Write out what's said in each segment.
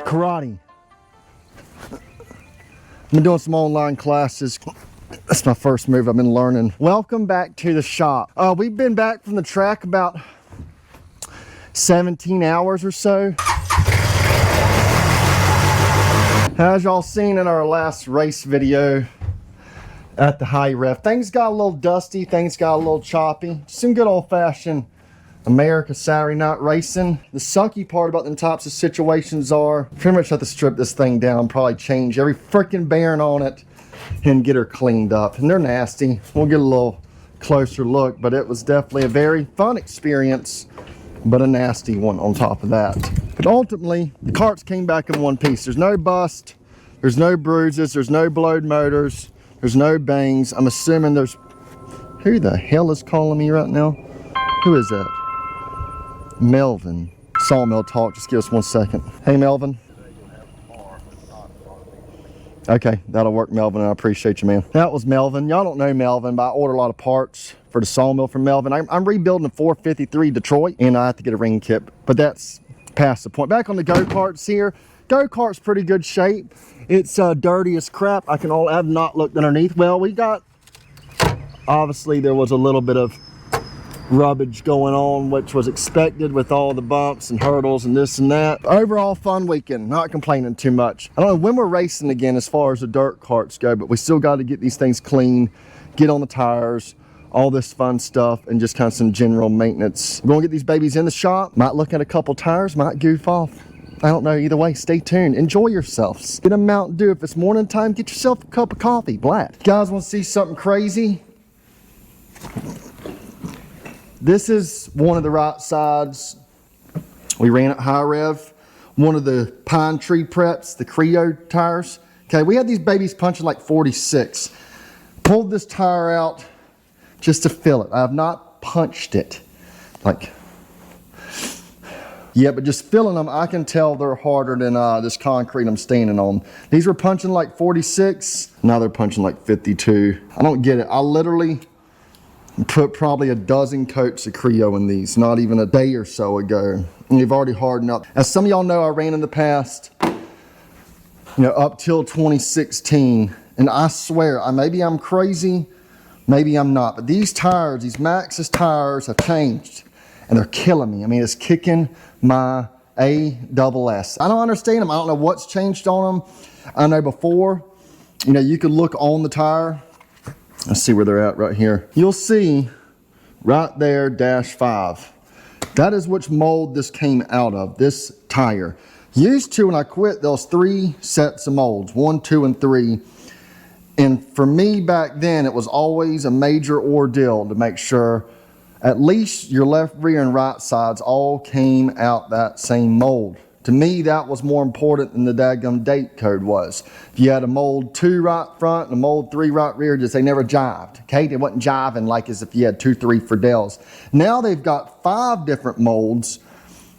Karate. I've been doing some online classes. That's my first move I've been learning. Welcome back to the shop. We've been back from the track about 17 hours or so. As y'all seen in our last race video at the high ref, things got a little dusty, things got a little choppy. Some good old-fashioned America Saturday night racing. The sucky part about them types of situations are pretty much have to strip this thing down, probably change every freaking bearing on it and get her cleaned up. And they're nasty. We'll get a little closer look, but it was definitely a very fun experience, but a nasty one on top of that. But ultimately, the carts came back in one piece. There's no bust, there's no bruises, there's no blowed motors, there's no bangs. I'm assuming there's... Who the hell is calling me right now? Who is that? Melvin. Sawmill talk, just give us 1 second. Hey Melvin. Okay, that'll work, Melvin. I appreciate you, man. That was Melvin. Y'all don't know Melvin, but I order a lot of parts for the sawmill from Melvin. I'm rebuilding a 453 Detroit, and I have to get a ring kit, but that's past the point. Back on the go-karts here. Go-kart's pretty good shape. It's dirty as crap. I have not looked underneath. Well, we got, obviously there was a little bit of rubbish going on, which was expected with all the bumps and hurdles and this and that. Overall fun weekend, not complaining too much. I don't know when we're racing again as far as the dirt carts go, but we still got to get these things clean, get on the tires, all this fun stuff, and just kind of some general maintenance. We're gonna get these babies in the shop, might look at a couple tires, might goof off. I don't know, either way, stay tuned, enjoy yourselves. Get a Mountain Dew. If it's morning time, get yourself a cup of coffee, black. You guys wanna see something crazy? This is one of the right sides. We ran at high rev. One of the pine tree preps, the Creo tires. Okay, we had these babies punching like 46. Pulled this tire out just to fill it. I have not punched it. Like, yeah, but just filling them, I can tell they're harder than this concrete I'm standing on. These were punching like 46. Now they're punching like 52. I don't get it. I literally put probably a dozen coats of Creo in these, not even a day or so ago. And they've already hardened up. As some of y'all know, I ran in the past, up till 2016. And I swear, maybe I'm crazy, maybe I'm not. But these tires, these Maxxis tires have changed. And they're killing me. I mean, it's kicking my ASS. I don't understand them. I don't know what's changed on them. I know before, you could look on the tire. Let's see where they're at right here. You'll see right there, -5. That is which mold this came out of, this tire. Used to, when I quit, there was 3 sets of molds, 1, 2, and 3. And for me back then, it was always a major ordeal to make sure at least your left rear and right sides all came out that same mold. To me, that was more important than the daggum date code was. If you had a mold 2 right front and a mold 3 right rear, just they never jived. Okay, they wasn't jiving like as if you had 2, 3 Friedels. Now they've got 5 different molds.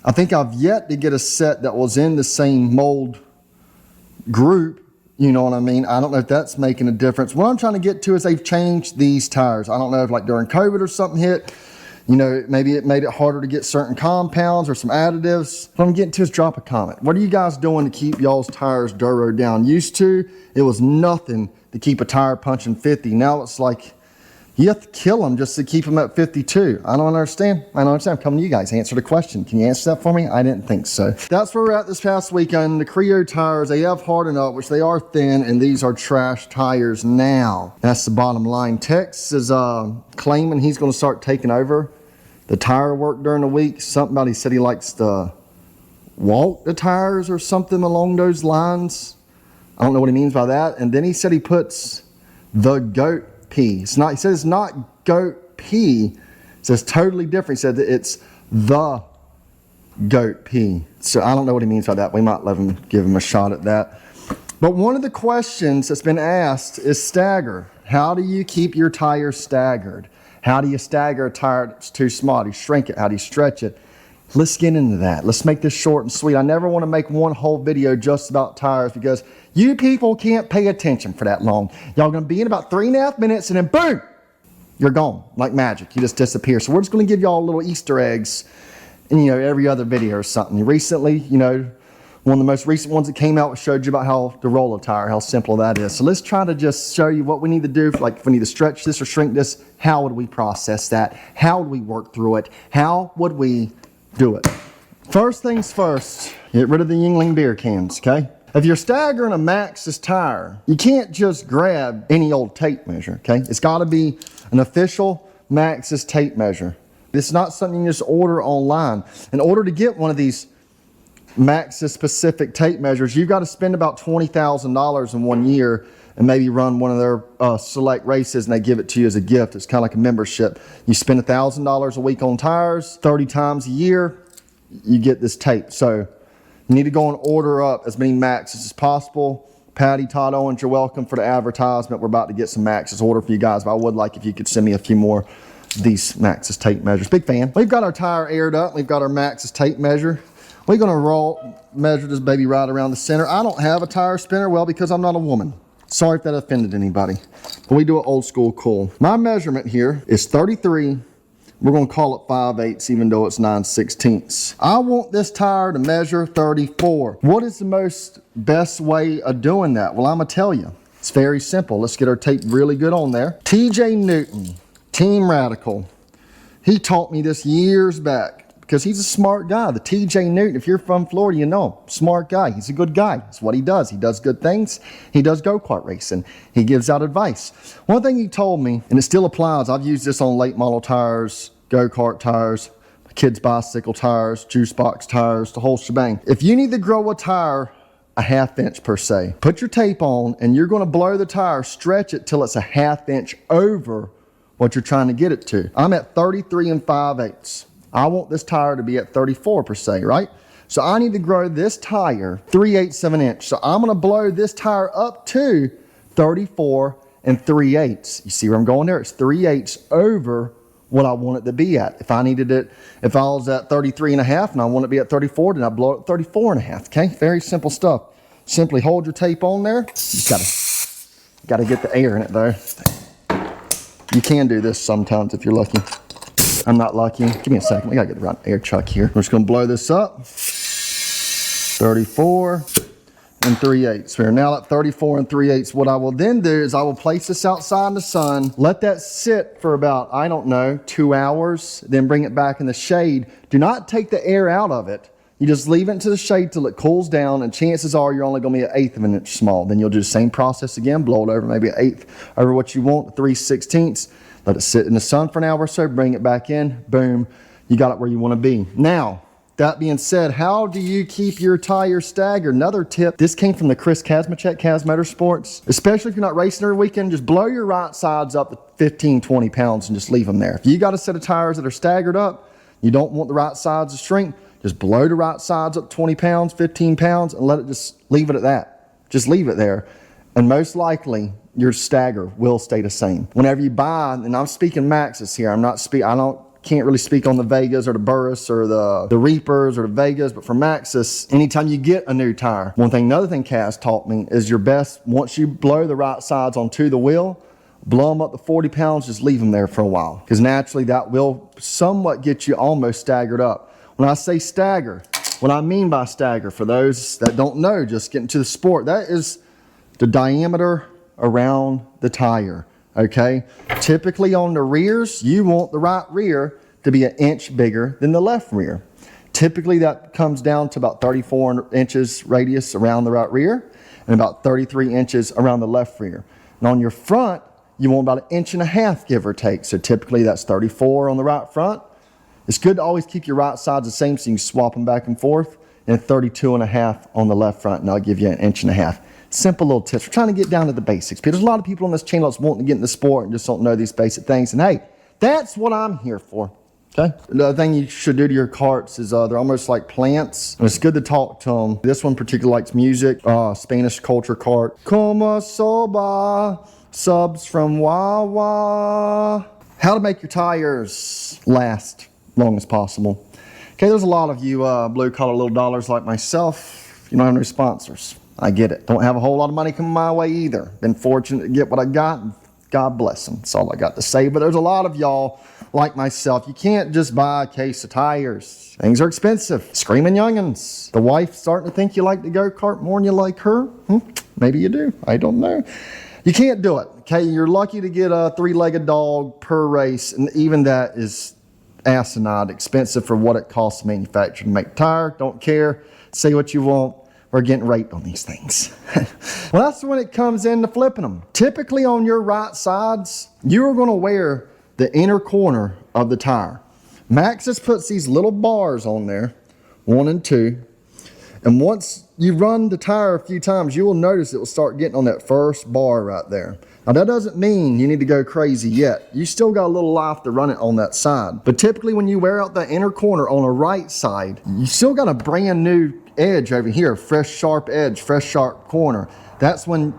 I think I've yet to get a set that was in the same mold group. You know what I mean? I don't know if that's making a difference. What I'm trying to get to is they've changed these tires. I don't know if like during COVID or something hit, maybe it made it harder to get certain compounds or some additives. What I'm getting to is drop a comment. What are you guys doing to keep y'all's tires duro down? Used to, it was nothing to keep a tire punching 50. Now it's like, you have to kill them just to keep them at 52. I don't understand. I don't understand. I'm coming to you guys. Answer the question. Can you answer that for me? I didn't think so. That's where we're at this past weekend. The Creo tires, they have hardened up, which they are thin, and these are trash tires now. That's the bottom line. Tex is claiming he's going to start taking over the tire work during the week. Something about he said he likes to walk the tires or something along those lines. I don't know what he means by that. And then he said he puts the goat pee. It's not, he says it's not goat pee. It says totally different. He said that it's the goat pee. So I don't know what he means by that. We might give him a shot at that. But one of the questions that's been asked is stagger. How do you keep your tires staggered? How do you stagger a tire that's too small? How do you shrink it? How do you stretch it? Let's get into that. Let's make this short and sweet. I never want to make one whole video just about tires because you people can't pay attention for that long. Y'all going to be in about 3.5 minutes and then boom, you're gone like magic. You just disappear. So we're just going to give y'all little Easter eggs in, every other video or something. Recently, One of the most recent ones that came out showed you about how to roll a tire, how simple that is. So let's try to just show you what we need to do. Like if we need to stretch this or shrink this, how would we process that? How would we work through it? How would we do it? First things first, get rid of the Yuengling beer cans, okay? If you're staggering a Maxxis tire, you can't just grab any old tape measure, okay? It's gotta be an official Maxxis tape measure. It's not something you just order online. In order to get one of these Maxxis specific tape measures, you've got to spend about $20,000 in 1 year and maybe run one of their select races, and they give it to you as a gift. It's kind of like a membership. You spend $1,000 a week on tires, 30 times a year, you get this tape. So you need to go and order up as many Maxxis as possible. Patty, Todd Owens, you're welcome for the advertisement. We're about to get some Maxxis order for you guys, but I would like if you could send me a few more of these Maxxis tape measures. Big fan. We've got our tire aired up. We've got our Maxxis tape measure. We're gonna measure this baby right around the center. I don't have a tire spinner, well, because I'm not a woman. Sorry if that offended anybody, but we do it old school cool. My measurement here is 33. We're gonna call it 5/8 even though it's 9/16. I want this tire to measure 34. What is the most best way of doing that? Well, I'm gonna tell you. It's very simple. Let's get our tape really good on there. TJ Newton, Team Radical. He taught me this years back, because he's a smart guy. The TJ Newton, if you're from Florida, you know him. Smart guy. He's a good guy. That's what he does. He does good things. He does go-kart racing. He gives out advice. One thing he told me, and it still applies, I've used this on late model tires, go-kart tires, kids' bicycle tires, juice box tires, the whole shebang. If you need to grow a tire a 1/2 inch per se, put your tape on and you're going to blow the tire, stretch it till it's a 1/2 inch over what you're trying to get it to. I'm at 33 5/8. I want this tire to be at 34 per se, right? So I need to grow this tire 3/8 of an inch. So I'm gonna blow this tire up to 34 3/8. You see where I'm going there? It's 3/8 over what I want it to be at. If I needed it, if I was at 33 1/2 and I want it to be at 34, then I blow it at 34 1/2, okay? Very simple stuff. Simply hold your tape on there. You just gotta get the air in it though. You can do this sometimes if you're lucky. I'm not lucky. Give me a second. We gotta get the right air chuck here. We're just gonna blow this up. 34 3/8. We're now at 34 3/8. What I will then do is I will place this outside in the sun, let that sit for about, I don't know, 2 hours, then bring it back in the shade. Do not take the air out of it. You just leave it into the shade till it cools down, and chances are you're only gonna be 1/8 of an inch small. Then you'll do the same process again, blow it over maybe 1/8 over what you want, 3/16. Let it sit in the sun for an hour or so, bring it back in, boom, you got it where you want to be. Now, that being said, how do you keep your tires staggered? Another tip, this came from the Chris Kazmachek, Kaz Motorsports. Especially if you're not racing every weekend, just blow your right sides up to 15, 20 pounds and just leave them there. If you got a set of tires that are staggered up, you don't want the right sides to shrink, just blow the right sides up 20 pounds, 15 pounds, and let it just leave it at that. Just leave it there. And most likely, your stagger will stay the same. Whenever you buy, and I'm speaking Maxxis here, can't really speak on the Vegas or the Burris or the Reapers or the Vegas, but for Maxxis, anytime you get a new tire, another thing Kaz taught me is your best, once you blow the right sides onto the wheel, blow them up to 40 pounds, just leave them there for a while. Because naturally that will somewhat get you almost staggered up. When I say stagger, what I mean by stagger, for those that don't know, just getting to the sport, that is the diameter around the tire, okay? Typically on the rears, you want the right rear to be 1 inch bigger than the left rear. Typically that comes down to about 34 inches radius around the right rear and about 33 inches around the left rear. And on your front, you want about 1.5 inches, give or take. So typically that's 34 on the right front. It's good to always keep your right sides the same so you can swap them back and forth, and 32.5 on the left front, and I'll give you 1.5 inches. Simple little tips. We're trying to get down to the basics. There's a lot of people on this channel that's wanting to get in the sport and just don't know these basic things. And hey, that's what I'm here for. Okay. The other thing you should do to your karts is they're almost like plants. And it's good to talk to them. This one particularly likes music. Spanish culture kart. Como soba. Subs from Wawa. How to make your tires last long as possible. Okay, there's a lot of you blue collar little dollars like myself. You don't have no sponsors. I get it. Don't have a whole lot of money coming my way either. Been fortunate to get what I got, and God bless them. That's all I got to say. But there's a lot of y'all like myself, you can't just buy a case of tires. Things are expensive. Screaming youngins. The wife's starting to think you like the go-kart more than you like her. Maybe you do. I don't know. You can't do it. Okay, you're lucky to get a 3-legged dog per race, and even that is asinine expensive for what it costs to manufacture to make a tire. Don't care. Say what you want. We're getting raped on these things. Well, that's when it comes into flipping them. Typically on your right sides, you're going to wear the inner corner of the tire. Maxxis puts these little bars on there, 1 and 2. And once you run the tire a few times, you will notice it will start getting on that first bar right there. Now that doesn't mean you need to go crazy yet. You still got a little life to run it on that side. But typically when you wear out that inner corner on the right side, you still got a brand new edge over here, fresh sharp edge, fresh sharp corner. That's when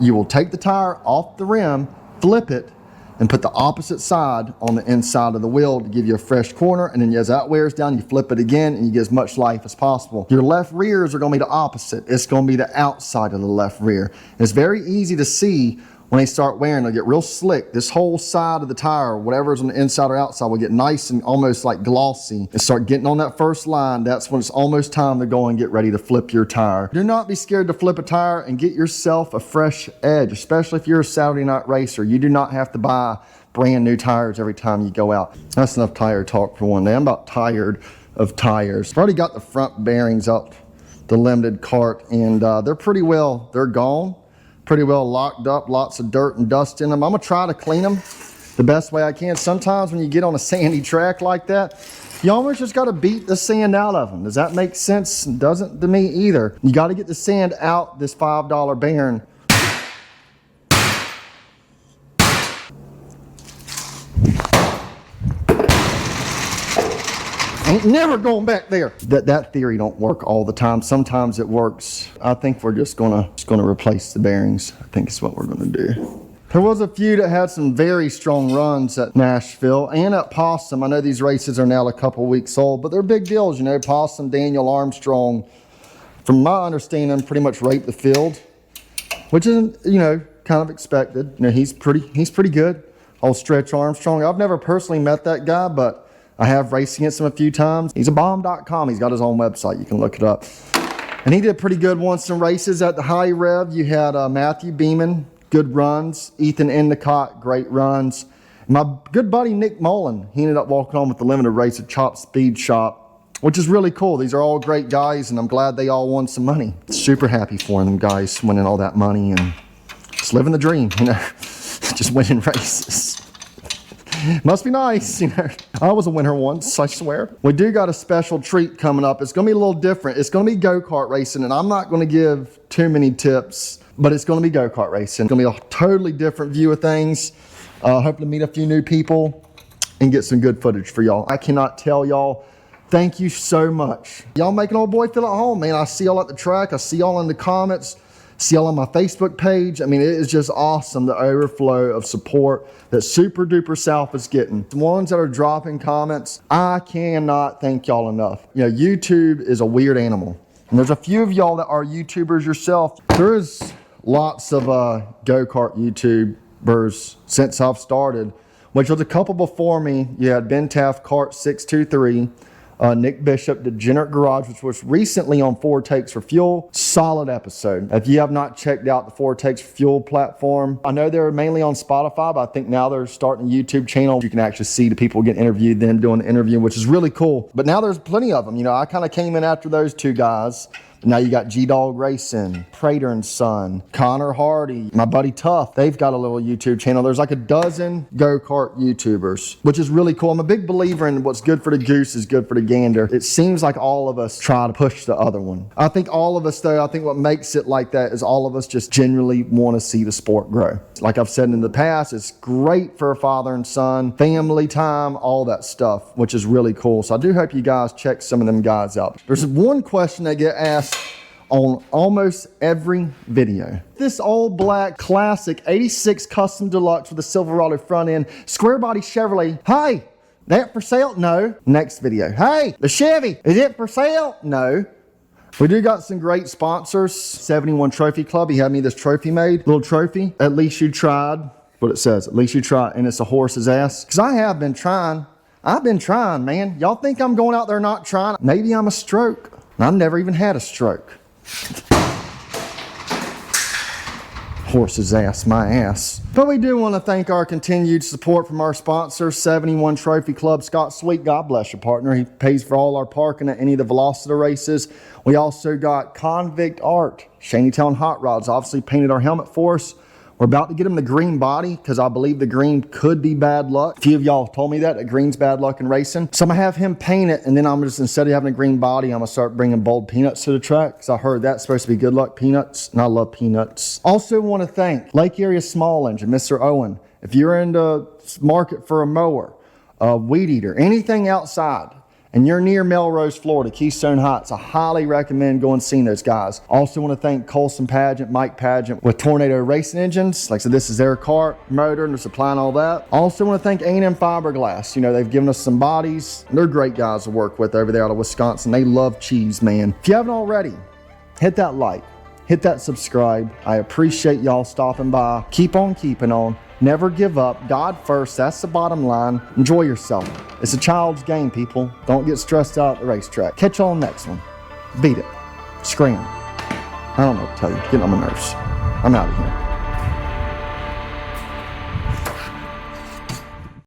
you will take the tire off the rim, flip it, and put the opposite side on the inside of the wheel to give you a fresh corner. And then as that wears down, you flip it again and you get as much life as possible. Your left rears are gonna be the opposite. It's gonna be the outside of the left rear. It's very easy to see when they start wearing, they'll get real slick. This whole side of the tire, whatever's on the inside or outside, will get nice and almost like glossy and start getting on that first line. That's when it's almost time to go and get ready to flip your tire. Do not be scared to flip a tire and get yourself a fresh edge, especially if you're a Saturday night racer. You do not have to buy brand new tires every time you go out. That's enough tire talk for one day. I'm about tired of tires. I've already got the front bearings up the limited Kart, and they're gone. Pretty well locked up, lots of dirt and dust in them. I'm gonna try to clean them the best way I can. Sometimes when you get on a sandy track like that, you almost just gotta beat the sand out of them. Does that make sense? Doesn't to me either. You gotta get the sand out this $5 bearing. Ain't never going back there. That theory don't work all the time. Sometimes it works. I think we're just gonna replace the bearings. I think it's what we're gonna do. There was a few that had some very strong runs at Nashville and at Possum. I know these races are now a couple weeks old, but they're big deals. You know, Possum, Daniel Armstrong, from my understanding, pretty much raped the field, which isn't, you know, kind of expected. You know, he's pretty good. Old Stretch Armstrong. I've never personally met that guy, but I have raced against him a few times. He's a bomb.com. He's got his own website. You can look it up. And he did pretty good once some races at the high rev. You had Matthew Beeman, good runs. Ethan Endicott, great runs. My good buddy Nick Mullen, he ended up walking on with the limited race at Chop Speed Shop, which is really cool. These are all great guys, and I'm glad they all won some money. Super happy for them guys winning all that money and just living the dream, you know, just winning races. Must be nice, you know. I was a winner once, I swear. We do got a special treat coming up. It's gonna be a little different. It's gonna be go-kart racing, and I'm not gonna give too many tips, but it's gonna be go-kart racing. It's gonna be a totally different view of things. Hoping to meet a few new people and get some good footage for y'all. I cannot tell y'all, thank you so much. Y'all make an old boy feel at home, man. I see y'all at the track. I see y'all in the comments. See y'all on my Facebook page. I mean, it is just awesome, the overflow of support that Super Duper South is getting. The ones that are dropping comments, I cannot thank y'all enough. You know, YouTube is a weird animal. And there's a few of y'all that are YouTubers yourself. There's lots of go-kart YouTubers since I've started, which was a couple before me. You had Ben Taft, Kart 623, Nick Bishop, Degenerate Garage, which was recently on 4 Takes for Fuel. Solid episode. If you have not checked out the 4 Takes for Fuel platform, I know they're mainly on Spotify, but I think now they're starting a YouTube channel. You can actually see the people getting interviewed, them doing the interview, which is really cool. But now there's plenty of them. You know, I kind of came in after those 2 guys. Now you got G-Dog Racing, Prater and Son, Connor Hardy, my buddy Tuff. They've got a little YouTube channel. There's like a dozen go-kart YouTubers, which is really cool. I'm a big believer in what's good for the goose is good for the gander. It seems like all of us try to push the other one. I think all of us though, I think what makes it like that is all of us just genuinely want to see the sport grow. Like I've said in the past, it's great for a father and son, family time, all that stuff, which is really cool. So I do hope you guys check some of them guys out. There's one question they get asked on almost every video. This old black classic 86 Custom Deluxe with a Silverado front end, square body Chevrolet. Hey, that for sale? No. Next video. Hey, the Chevy, is it for sale? No. We do got some great sponsors. 71 Trophy Club, he had me this trophy made, little trophy. At least you tried. what it says. At least you try, and it's a horse's ass. Because I have been trying. I've been trying, man. Y'all think I'm going out there not trying? Maybe I'm a stroke. I've never even had a stroke. Horse's ass, my ass. But we do want to thank our continued support from our sponsor, 71 Trophy Club. Scott Sweet, God bless your partner. He pays for all our parking at any of the Velocity races. We also got Konvict Art, Shantytown Hot Rods, obviously painted our helmet for us. We're about to get him the green body because I believe the green could be bad luck. A few of y'all told me that green's bad luck in racing. So I'm gonna have him paint it, and then I'm just, instead of having a green body, I'm gonna start bringing bold peanuts to the track because I heard that's supposed to be good luck peanuts, and I love peanuts. Also want to thank Lake Area Small Engine, Mr. Owen. If you're in the market for a mower, a weed eater, anything outside, and you're near Melrose, Florida, Keystone Heights, I highly recommend going and seeing those guys. Also want to thank Colson Pageant, Mike Pageant with Tornado Racing Engines. Like I said, this is their cart motor and they're supplying all that. Also want to thank A&M Fiberglass. You know, they've given us some bodies. They're great guys to work with over there out of Wisconsin. They love cheese, man. If you haven't already, hit that like, hit that subscribe. I appreciate y'all stopping by. Keep on keeping on. Never give up. God first. That's the bottom line. Enjoy yourself. It's a child's game, people. Don't get stressed out at the racetrack. Catch y'all on the next one. Beat it. Scream. I don't know what to tell you. Getting on my nerves. I'm out of here.